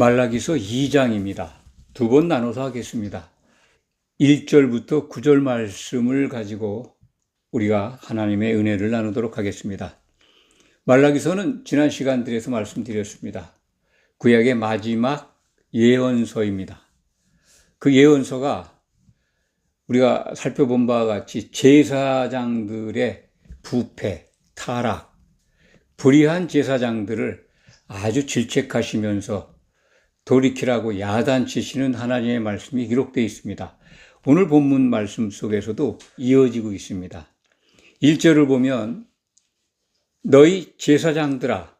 말라기서 2장입니다. 두 번 나눠서 하겠습니다. 1절부터 9절 말씀을 가지고 우리가 하나님의 은혜를 나누도록 하겠습니다. 말라기서는 지난 시간들에서 말씀드렸습니다. 구약의 마지막 예언서입니다. 그 예언서가 우리가 살펴본 바와 같이 제사장들의 부패, 타락, 불의한 제사장들을 아주 질책하시면서 돌이키라고 야단치시는 하나님의 말씀이 기록되어 있습니다. 오늘 본문 말씀 속에서도 이어지고 있습니다. 1절을 보면 너희 제사장들아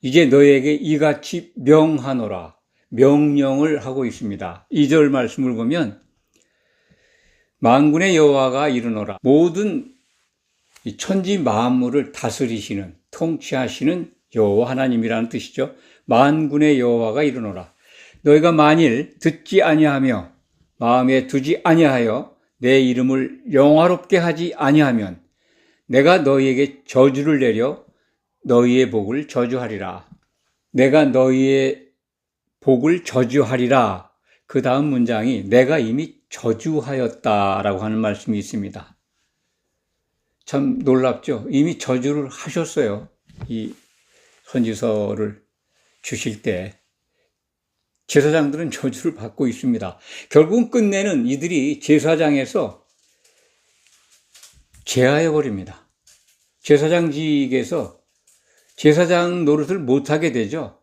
이제 너희에게 이같이 명하노라 명령을 하고 있습니다. 2절 말씀을 보면 만군의 여호와가 이르노라 모든 천지 만물을 다스리시는 통치하시는 여호와 하나님이라는 뜻이죠. 만군의 여호와가 이르노라 너희가 만일 듣지 아니하며 마음에 두지 아니하여 내 이름을 영화롭게 하지 아니하면 내가 너희에게 저주를 내려 너희의 복을 저주하리라. 내가 너희의 복을 저주하리라. 그 다음 문장이 내가 이미 저주하였다라고 하는 말씀이 있습니다. 참 놀랍죠? 이미 저주를 하셨어요. 이 선지서를 주실 때 제사장들은 저주를 받고 있습니다. 결국은 끝내는 이들이 제사장에서 제하여버립니다. 제사장직에서 제사장 노릇을 못하게 되죠.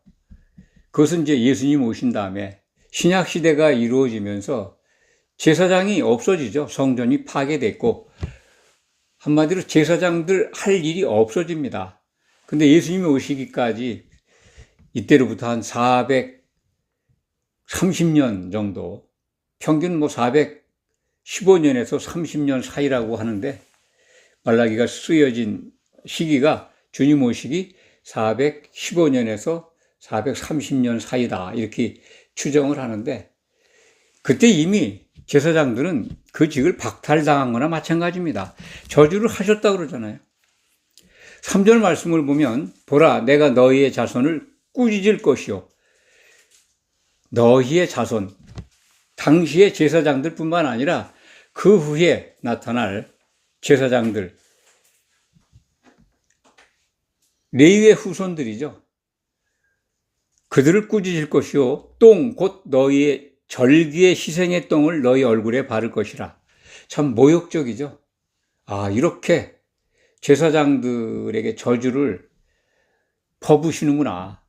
그것은 이제 예수님 오신 다음에 신약시대가 이루어지면서 제사장이 없어지죠. 성전이 파괴됐고 한마디로 제사장들 할 일이 없어집니다. 근데 예수님이 오시기까지 이때로부터 한 430년 정도, 평균 415년에서 30년 사이라고 하는데 말라기가 쓰여진 시기가 주님 오시기 415년에서 430년 사이다 이렇게 추정을 하는데 그때 이미 제사장들은 그 직을 박탈당한 거나 마찬가지입니다. 저주를 하셨다고 그러잖아요. 3절 말씀을 보면 보라 내가 너희의 자손을 꾸짖을 것이요 너희의 자손 당시의 제사장들 뿐만 아니라 그 후에 나타날 제사장들 레위의 후손들이죠. 그들을 꾸짖을 것이요 똥 곧 너희의 절기의 희생의 똥을 너희 얼굴에 바를 것이라. 참 모욕적이죠. 이렇게 제사장들에게 저주를 퍼부시는구나.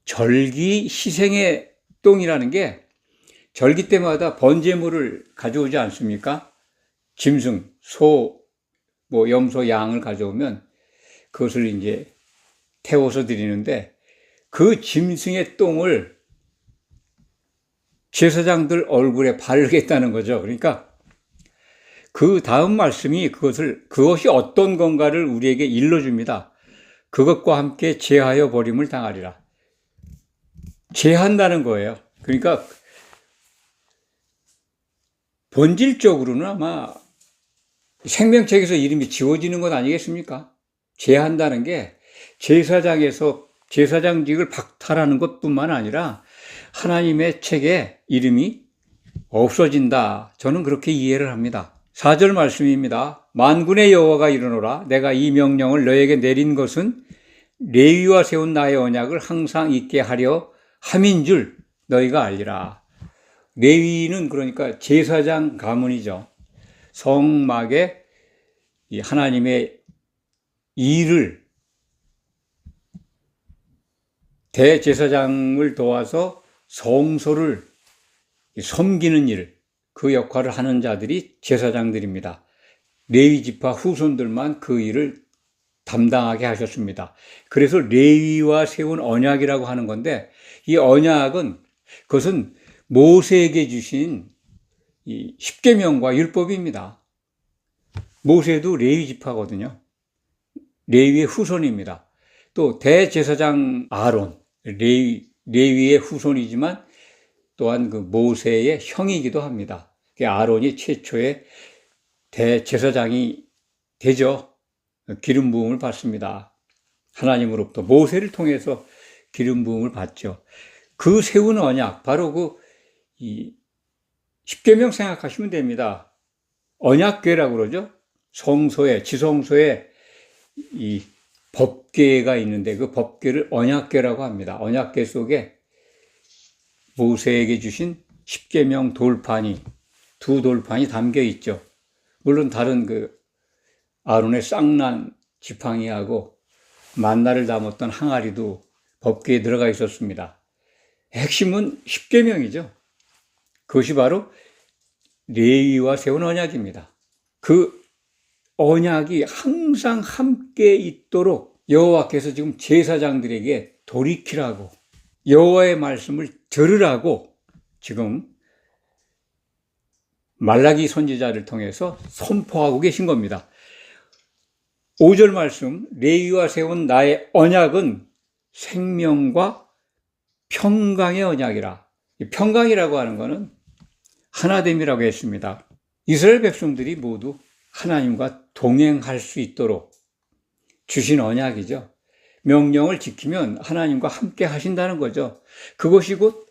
절기 희생의 똥이라는 게 절기 때마다 번제물을 가져오지 않습니까? 짐승, 소, 염소, 양을 가져오면 그것을 이제 태워서 드리는데 그 짐승의 똥을 제사장들 얼굴에 바르겠다는 거죠. 그러니까 그 다음 말씀이 그것이 어떤 건가를 우리에게 일러줍니다. 그것과 함께 제하여 버림을 당하리라. 제한다는 거예요. 그러니까 본질적으로는 아마 생명책에서 이름이 지워지는 것 아니겠습니까? 제한다는 게 제사장에서 제사장직을 박탈하는 것뿐만 아니라 하나님의 책에 이름이 없어진다. 저는 그렇게 이해를 합니다. 4절 말씀입니다. 만군의 여호와가 이르노라 내가 이 명령을 너에게 내린 것은 레위와 세운 나의 언약을 항상 있게 하려 함인 줄 너희가 알리라. 레위는 그러니까 제사장 가문이죠. 성막에 이 하나님의 일을 대제사장을 도와서 성소를 섬기는 일, 그 역할을 하는 자들이 제사장들입니다. 레위 지파 후손들만 그 일을 담당하게 하셨습니다. 그래서 레위와 세운 언약이라고 하는 건데 이 언약은 그것은 모세에게 주신 이 십계명과 율법입니다. 모세도 레위 지파거든요. 레위의 후손입니다. 또 대제사장 아론, 레위의 후손이지만 또한 그 모세의 형이기도 합니다. 아론이 최초의 대제사장이 되죠. 기름 부음을 받습니다. 하나님으로부터 모세를 통해서 기름 부음을 받죠. 그 세운 언약, 바로 이 십계명 생각하시면 됩니다. 언약궤라고 그러죠. 성소에, 지성소에 이 법궤가 있는데 그 법궤를 언약궤라고 합니다. 언약궤 속에 모세에게 주신 십계명 돌판이, 두 돌판이 담겨 있죠. 물론 다른 아론의 쌍난 지팡이하고 만나를 담았던 항아리도 법궤에 들어가 있었습니다. 핵심은 십계명이죠. 그것이 바로 레위와 세운 언약입니다. 그 언약이 항상 함께 있도록 여호와께서 지금 제사장들에게 돌이키라고, 여호와의 말씀을 들으라고 지금 말라기 선지자를 통해서 선포하고 계신 겁니다. 5절 말씀, 레위와 세운 나의 언약은 생명과 평강의 언약이라. 평강이라고 하는 것은 하나됨이라고 했습니다. 이스라엘 백성들이 모두 하나님과 동행할 수 있도록 주신 언약이죠. 명령을 지키면 하나님과 함께 하신다는 거죠. 그것이 곧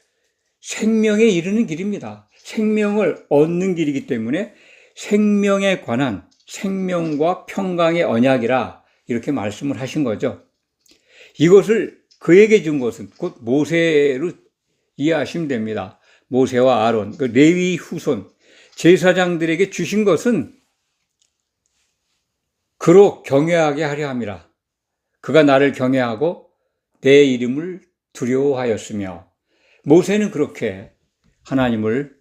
생명에 이르는 길입니다. 생명을 얻는 길이기 때문에 생명에 관한 생명과 평강의 언약이라 이렇게 말씀을 하신 거죠. 이것을 그에게 준 것은 곧 모세로 이해하시면 됩니다. 모세와 아론, 그 레위 후손 제사장들에게 주신 것은 그로 경외하게 하려 함이라. 그가 나를 경외하고 내 이름을 두려워하였으며, 모세는 그렇게 하나님을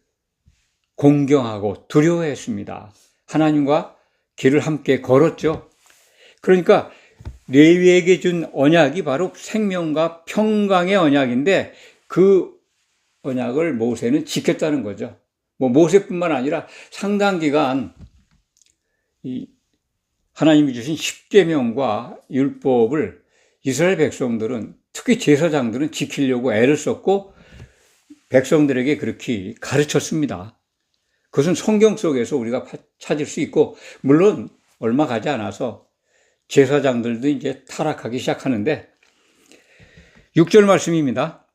공경하고 두려워했습니다. 하나님과 길을 함께 걸었죠. 그러니까 레위에게 준 언약이 바로 생명과 평강의 언약인데 그 언약을 모세는 지켰다는 거죠. 모세뿐만 아니라 상당 기간 하나님이 주신 십계명과 율법을 이스라엘 백성들은, 특히 제사장들은 지키려고 애를 썼고 백성들에게 그렇게 가르쳤습니다. 그것은 성경 속에서 우리가 찾을 수 있고, 물론 얼마 가지 않아서 제사장들도 이제 타락하기 시작하는데, 6절 말씀입니다.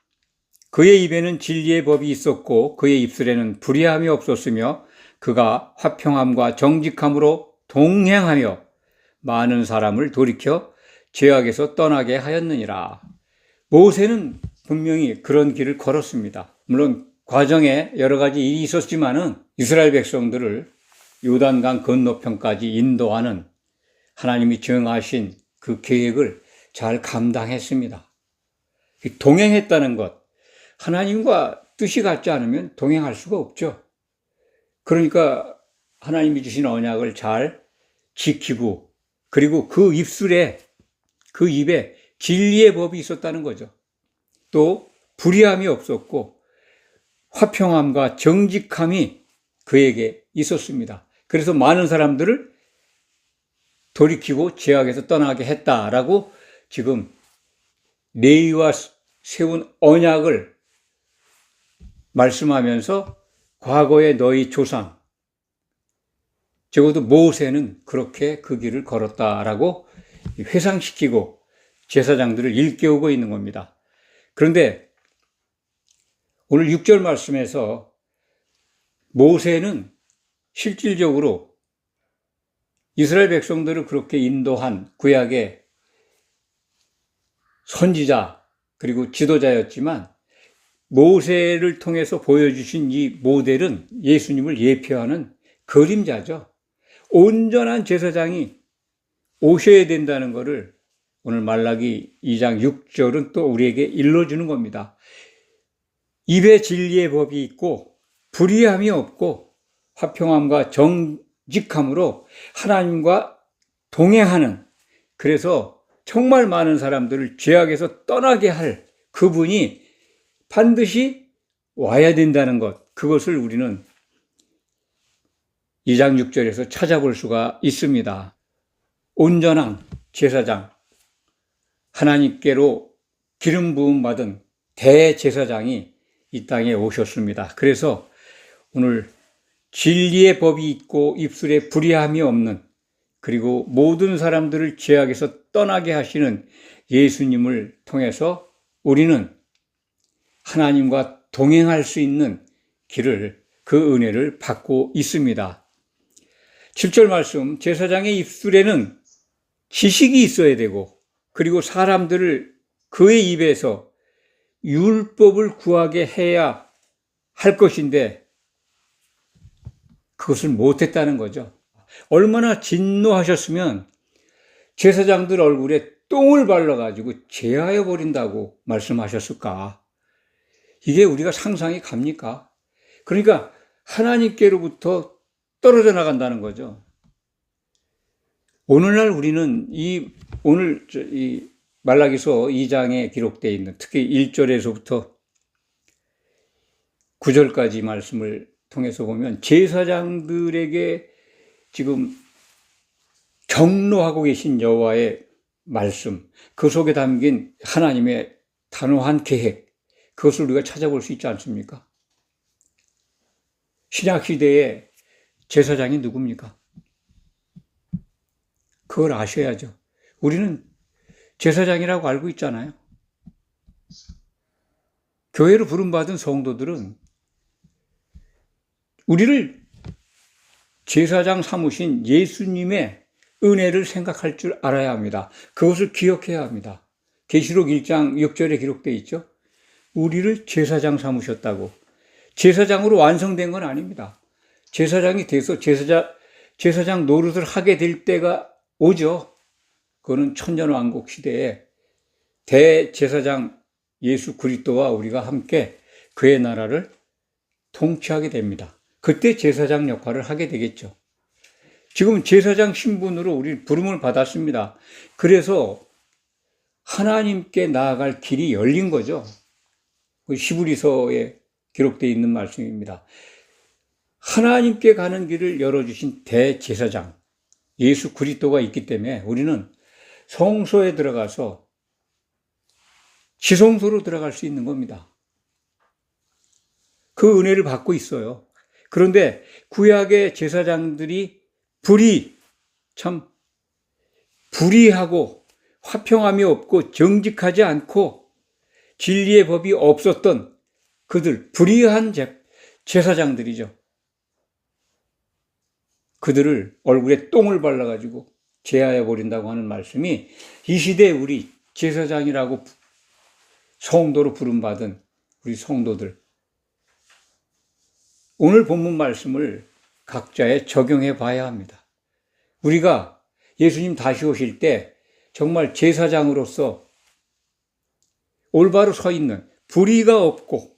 그의 입에는 진리의 법이 있었고 그의 입술에는 불의함이 없었으며 그가 화평함과 정직함으로 동행하며 많은 사람을 돌이켜 죄악에서 떠나게 하였느니라. 모세는 분명히 그런 길을 걸었습니다. 물론 과정에 여러 가지 일이 있었지만은 이스라엘 백성들을 요단강 건너편까지 인도하는 하나님이 정하신 그 계획을 잘 감당했습니다. 동행했다는 것, 하나님과 뜻이 같지 않으면 동행할 수가 없죠. 그러니까 하나님이 주신 언약을 잘 지키고, 그리고 그 입술에, 그 입에 진리의 법이 있었다는 거죠. 또 불의함이 없었고 화평함과 정직함이 그에게 있었습니다. 그래서 많은 사람들을 돌이키고 죄악에서 떠나게 했다라고 지금 레위와 세운 언약을 말씀하면서 과거의 너희 조상, 적어도 모세는 그렇게 그 길을 걸었다라고 회상시키고 제사장들을 일깨우고 있는 겁니다. 그런데 오늘 6절 말씀에서 모세는 실질적으로 이스라엘 백성들을 그렇게 인도한 구약의 선지자 그리고 지도자였지만, 모세를 통해서 보여주신 이 모델은 예수님을 예표하는 그림자죠. 온전한 제사장이 오셔야 된다는 것을 오늘 말라기 2장 6절은 또 우리에게 일러주는 겁니다. 입에 진리의 법이 있고 불의함이 없고 화평함과 정직함으로 하나님과 동행하는, 그래서 정말 많은 사람들을 죄악에서 떠나게 할 그분이 반드시 와야 된다는 것, 그것을 우리는 2장 6절에서 찾아볼 수가 있습니다. 온전한 제사장, 하나님께로 기름 부음 받은 대제사장이 이 땅에 오셨습니다. 그래서 오늘 진리의 법이 있고 입술에 불의함이 없는, 그리고 모든 사람들을 죄악에서 떠나게 하시는 예수님을 통해서 우리는 하나님과 동행할 수 있는 길을, 그 은혜를 받고 있습니다. 7절 말씀, 제사장의 입술에는 지식이 있어야 되고, 그리고 사람들을 그의 입에서 율법을 구하게 해야 할 것인데 그것을 못했다는 거죠. 얼마나 진노하셨으면 제사장들 얼굴에 똥을 발라가지고 제하여 버린다고 말씀하셨을까? 이게 우리가 상상이 갑니까? 그러니까 하나님께로부터 떨어져 나간다는 거죠. 오늘날 우리는 오늘 이 말라기서 2장에 기록되어 있는, 특히 1절에서부터 9절까지 말씀을 통해서 보면 제사장들에게 지금 경노하고 계신 여호와의 말씀, 그 속에 담긴 하나님의 단호한 계획, 그것을 우리가 찾아볼 수 있지 않습니까? 신약시대의 제사장이 누굽니까? 그걸 아셔야죠. 우리는 제사장이라고 알고 있잖아요. 교회로 부름받은 성도들은 우리를 제사장 삼으신 예수님의 은혜를 생각할 줄 알아야 합니다. 그것을 기억해야 합니다. 계시록 1장 6절에 기록되어 있죠. 우리를 제사장 삼으셨다고. 제사장으로 완성된 건 아닙니다. 제사장이 돼서 제사장 노릇을 하게 될 때가 오죠. 그거는 천년왕국 시대에 대제사장 예수 그리스도와 우리가 함께 그의 나라를 통치하게 됩니다. 그때 제사장 역할을 하게 되겠죠. 지금 제사장 신분으로 우리 부름을 받았습니다. 그래서 하나님께 나아갈 길이 열린 거죠. 히브리서에 기록되어 있는 말씀입니다. 하나님께 가는 길을 열어주신 대제사장 예수 그리스도가 있기 때문에 우리는 성소에 들어가서 지성소로 들어갈 수 있는 겁니다. 그 은혜를 받고 있어요. 그런데 구약의 제사장들이 불의하고 화평함이 없고 정직하지 않고 진리의 법이 없었던 그들, 불의한 제사장들이죠. 그들을 얼굴에 똥을 발라가지고 제하여 버린다고 하는 말씀이 이 시대에 우리 제사장이라고 성도로 부름받은 우리 성도들, 오늘 본문 말씀을 각자에 적용해 봐야 합니다. 우리가 예수님 다시 오실 때 정말 제사장으로서 올바로 서 있는, 불의가 없고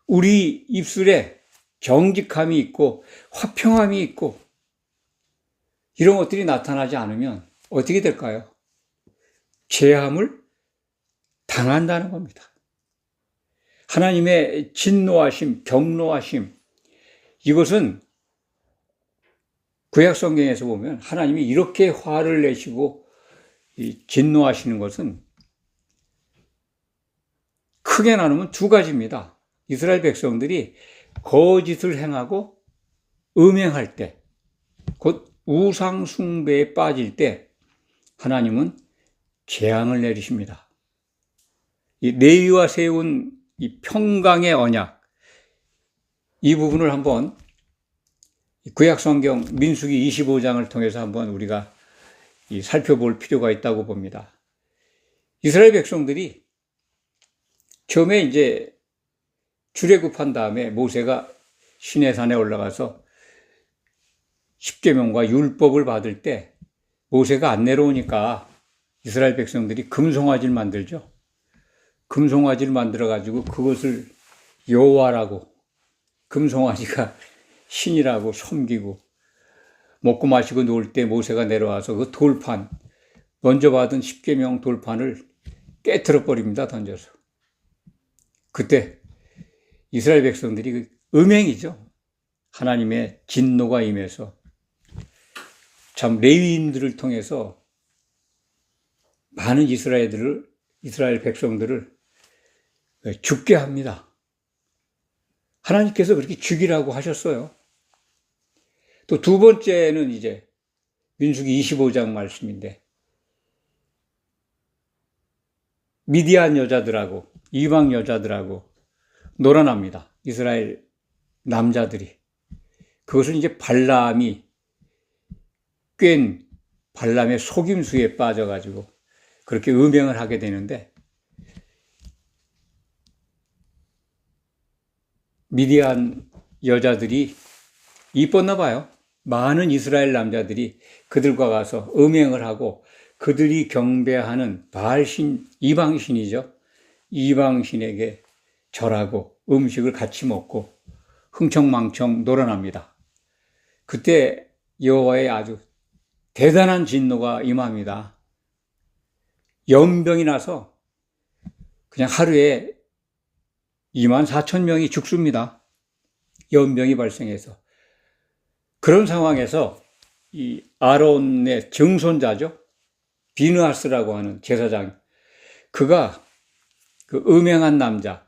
우리 입술에 정직함이 있고 화평함이 있고 이런 것들이 나타나지 않으면 어떻게 될까요? 죄함을 당한다는 겁니다. 하나님의 진노하심, 경노하심, 이것은 구약 성경에서 보면 하나님이 이렇게 화를 내시고 진노하시는 것은 크게 나누면 두 가지입니다. 이스라엘 백성들이 거짓을 행하고 음행할 때, 곧 우상 숭배에 빠질 때 하나님은 재앙을 내리십니다. 이 레위와 세운 이 평강의 언약, 이 부분을 한번 구약 성경 민수기 25장을 통해서 한번 우리가 살펴볼 필요가 있다고 봅니다. 이스라엘 백성들이 처음에 이제 출애굽한 다음에 모세가 시내산에 올라가서 십계명과 율법을 받을 때 모세가 안 내려오니까 이스라엘 백성들이 금송아지를 만들죠. 금송아지를 만들어가지고 그것을 여호와라고, 금송아지가 신이라고 섬기고, 먹고 마시고 놀 때 모세가 내려와서 그 돌판, 먼저 받은 십계명 돌판을 깨트려 버립니다. 던져서. 그때 이스라엘 백성들이 음행이죠. 하나님의 진노가 임해서 참 레위인들을 통해서 많은 이스라엘 백성들을 죽게 합니다. 하나님께서 그렇게 죽이라고 하셨어요. 또 두 번째는 이제 민수기 25장 말씀인데, 미디안 여자들하고 이방 여자들하고 놀아납니다. 이스라엘 남자들이. 그것은 이제 발람이 꿰인 발람의 속임수에 빠져가지고 그렇게 음행을 하게 되는데, 미디안 여자들이 이뻤나 봐요. 많은 이스라엘 남자들이 그들과 가서 음행을 하고 그들이 경배하는 바알신, 이방신이죠. 이방신에게 절하고 음식을 같이 먹고 흥청망청 놀아납니다. 그때 여호와의 아주 대단한 진노가 임합니다. 연병이 나서 그냥 하루에 24,000명이 죽습니다. 연병이 발생해서. 그런 상황에서 이 아론의 증손자죠. 비느하스라고 하는 제사장, 그가 그 음행한 남자,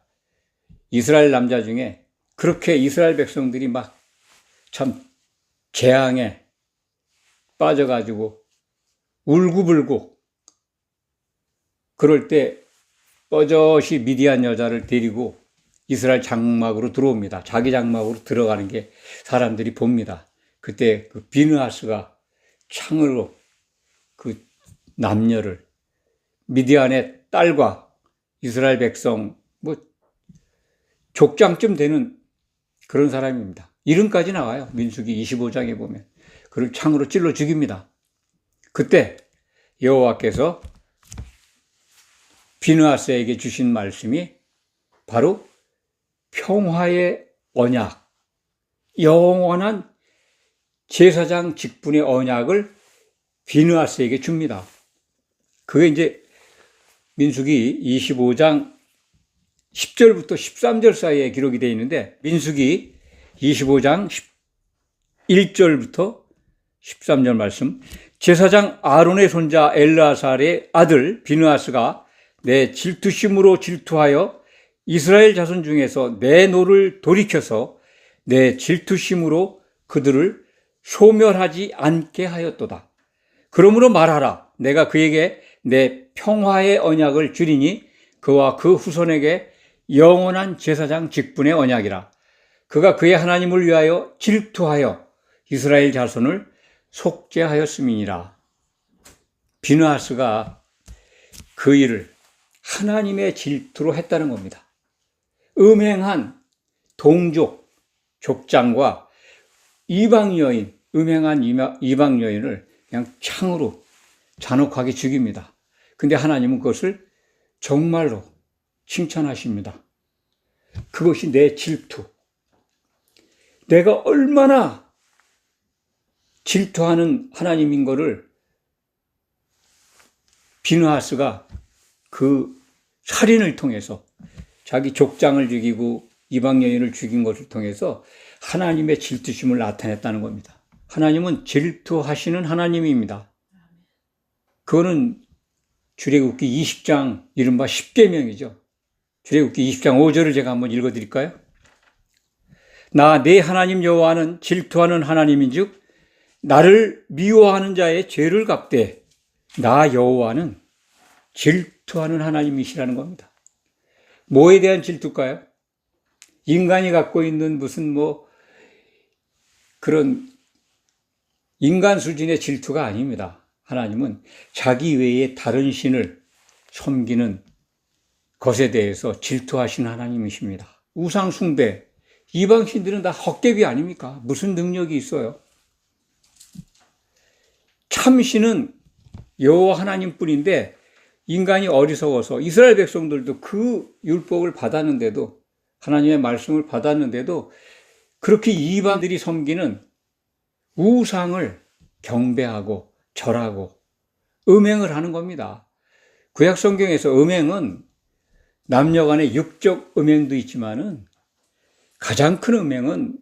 이스라엘 남자 중에 그렇게 이스라엘 백성들이 막 참 재앙에 빠져가지고 울고불고 그럴 때 뻐젓이 미디안 여자를 데리고 이스라엘 장막으로 들어옵니다. 자기 장막으로 들어가는 게 사람들이 봅니다. 그때 그 비느하스가 창으로 그 남녀를, 미디안의 딸과 이스라엘 백성 뭐 족장쯤 되는 그런 사람입니다. 이름까지 나와요. 민수기 25장에 보면. 그를 창으로 찔러 죽입니다. 그때 여호와께서 비느하스에게 주신 말씀이 바로 평화의 언약, 영원한 제사장 직분의 언약을 비느하스에게 줍니다. 그게 이제 민수기 25장 10절부터 13절 사이에 기록이 되어 있는데, 민수기 25장 1절부터 13절 말씀. 제사장 아론의 손자 엘르아살의 아들 비느하스가 내 질투심으로 질투하여 이스라엘 자손 중에서 내 노를 돌이켜서 내 질투심으로 그들을 소멸하지 않게 하였도다. 그러므로 말하라. 내가 그에게 내 평화의 언약을 주리니 그와 그 후손에게 영원한 제사장 직분의 언약이라. 그가 그의 하나님을 위하여 질투하여 이스라엘 자손을 속죄하였음이니라. 비느하스가 그 일을 하나님의 질투로 했다는 겁니다. 음행한 동족, 족장과 이방 여인, 음행한 이방 여인을 그냥 창으로 잔혹하게 죽입니다. 근데 하나님은 그것을 정말로 칭찬하십니다. 그것이 내 질투. 내가 얼마나 질투하는 하나님인 거를 비느하스가 그 살인을 통해서, 자기 족장을 죽이고 이방 여인을 죽인 것을 통해서 하나님의 질투심을 나타냈다는 겁니다. 하나님은 질투하시는 하나님입니다. 그거는 출애굽기 20장 이른바 10계명이죠. 출애굽기 20장 5절을 제가 한번 읽어드릴까요? 나 내 하나님 여호와는 질투하는 하나님인즉 나를 미워하는 자의 죄를 갚되 나 여호와는 질투하는 하나님이시라는 겁니다. 뭐에 대한 질투일까요? 인간이 갖고 있는 무슨 그런 인간 수준의 질투가 아닙니다. 하나님은 자기 외에 다른 신을 섬기는 것에 대해서 질투하시는 하나님이십니다. 우상 숭배, 이방 신들은 다 헛개비 아닙니까? 무슨 능력이 있어요? 참신은 여호와 하나님뿐인데 인간이 어리석어서, 이스라엘 백성들도 그 율법을 받았는데도, 하나님의 말씀을 받았는데도 그렇게 이방들이 섬기는 우상을 경배하고 절하고 음행을 하는 겁니다. 구약 성경에서 음행은 남녀 간의 육적 음행도 있지만은 가장 큰 음행은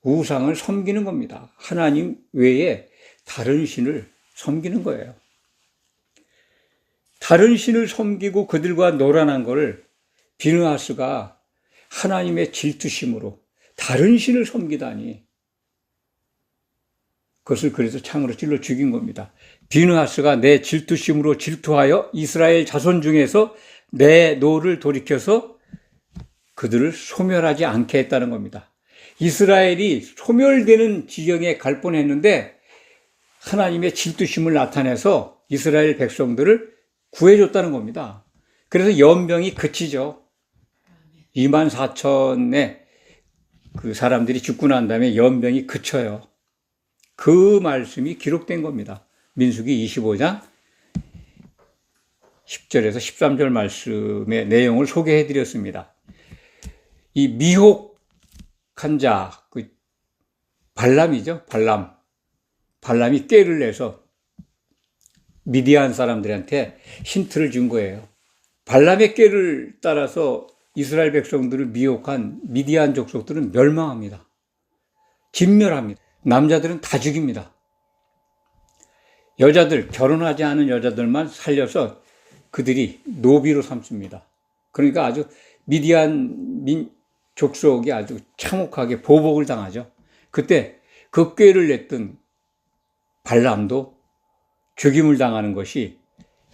우상을 섬기는 겁니다. 하나님 외에 다른 신을 섬기는 거예요. 다른 신을 섬기고 그들과 놀아난 것을 비느하스가 하나님의 질투심으로 다른 신을 섬기다니, 그것을 그래서 창으로 찔러 죽인 겁니다. 비느하스가 내 질투심으로 질투하여 이스라엘 자손 중에서 내 노를 돌이켜서 그들을 소멸하지 않게 했다는 겁니다. 이스라엘이 소멸되는 지경에 갈 뻔했는데 하나님의 질투심을 나타내서 이스라엘 백성들을 구해줬다는 겁니다. 그래서 연병이 그치죠. 24,000의 그 사람들이 죽고 난 다음에 연병이 그쳐요. 그 말씀이 기록된 겁니다. 민수기 25장 10절에서 13절 말씀의 내용을 소개해 드렸습니다. 이 미혹한 자, 그 발람이죠. 발람이 꾀를 내서 미디안 사람들한테 힌트를 준 거예요. 발람의 꾀를 따라서 이스라엘 백성들을 미혹한 미디안 족속들은 멸망합니다. 진멸합니다. 남자들은 다 죽입니다. 여자들, 결혼하지 않은 여자들만 살려서 그들이 노비로 삼습니다. 그러니까 아주 미디안 족속이 아주 참혹하게 보복을 당하죠. 그때 그 꾀를 냈던 발람도 죽임을 당하는 것이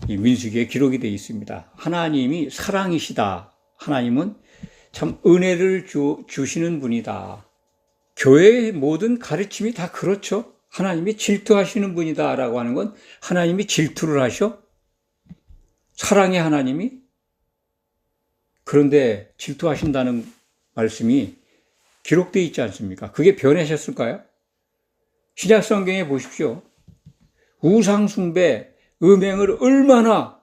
이 민수기에 기록이 되어 있습니다. 하나님이 사랑이시다. 하나님은 참 은혜를 주시는 분이다. 교회의 모든 가르침이 다 그렇죠. 하나님이 질투하시는 분이다 라고 하는 건 하나님이 질투를 하셔? 사랑의 하나님이? 그런데 질투하신다는 말씀이 기록되어 있지 않습니까? 그게 변하셨을까요? 신약 성경에 보십시오. 우상숭배, 음행을 얼마나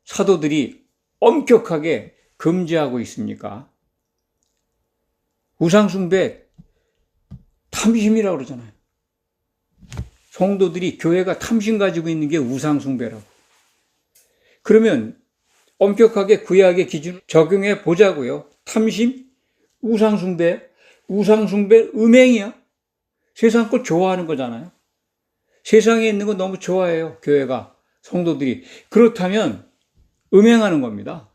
사도들이 엄격하게 금지하고 있습니까? 우상숭배, 탐심이라고 그러잖아요. 성도들이 교회가 탐심 가지고 있는 게 우상숭배라고. 그러면 엄격하게 구약의 기준을 적용해 보자고요. 탐심, 우상숭배, 음행이야. 세상 걸 좋아하는 거잖아요. 세상에 있는 거 너무 좋아해요. 교회가, 성도들이. 그렇다면 음행하는 겁니다.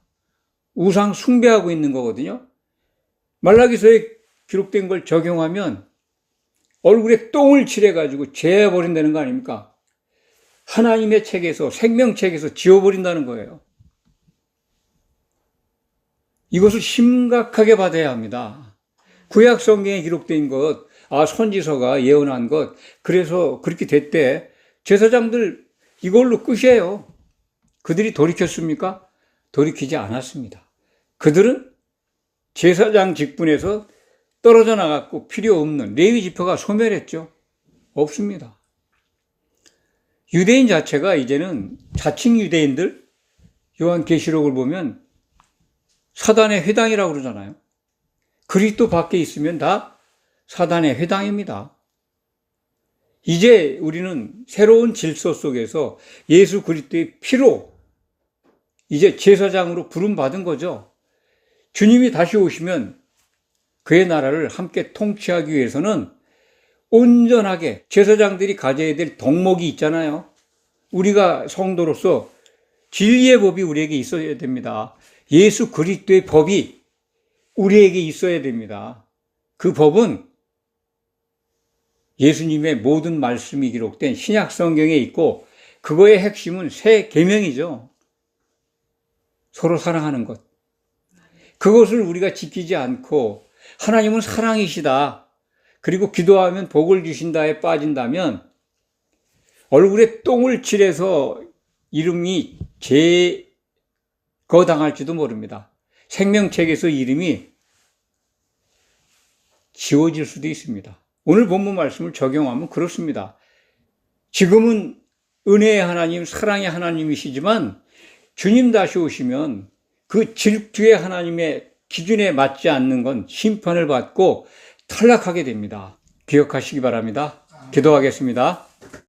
우상 숭배하고 있는 거거든요. 말라기서에 기록된 걸 적용하면 얼굴에 똥을 칠해가지고 제해버린다는 거 아닙니까? 하나님의 책에서, 생명책에서 지워버린다는 거예요. 이것을 심각하게 받아야 합니다. 구약 성경에 기록된 것, 선지서가 예언한 것, 그래서 그렇게 됐대. 제사장들 이걸로 끝이에요. 그들이 돌이켰습니까? 돌이키지 않았습니다. 그들은 제사장 직분에서 떨어져 나갔고 필요 없는 레위 지파가 소멸했죠. 없습니다. 유대인 자체가 이제는 자칭 유대인들, 요한계시록을 보면 사단의 회당이라고 그러잖아요. 그리스도 밖에 있으면 다 사단의 회당입니다. 이제 우리는 새로운 질서 속에서 예수 그리스도의 피로 이제 제사장으로 부름받은 거죠. 주님이 다시 오시면 그의 나라를 함께 통치하기 위해서는 온전하게 제사장들이 가져야 될 덕목이 있잖아요. 우리가 성도로서 진리의 법이 우리에게 있어야 됩니다. 예수 그리스도의 법이 우리에게 있어야 됩니다. 그 법은 예수님의 모든 말씀이 기록된 신약 성경에 있고 그거의 핵심은 새 계명이죠. 서로 사랑하는 것. 그것을 우리가 지키지 않고 하나님은 사랑이시다. 그리고 기도하면 복을 주신다에 빠진다면 얼굴에 똥을 칠해서 이름이 제거당할지도 모릅니다. 생명책에서 이름이 지워질 수도 있습니다. 오늘 본문 말씀을 적용하면 그렇습니다. 지금은 은혜의 하나님, 사랑의 하나님이시지만 주님 다시 오시면 그 질투의 하나님의 기준에 맞지 않는 건 심판을 받고 탈락하게 됩니다. 기억하시기 바랍니다. 기도하겠습니다.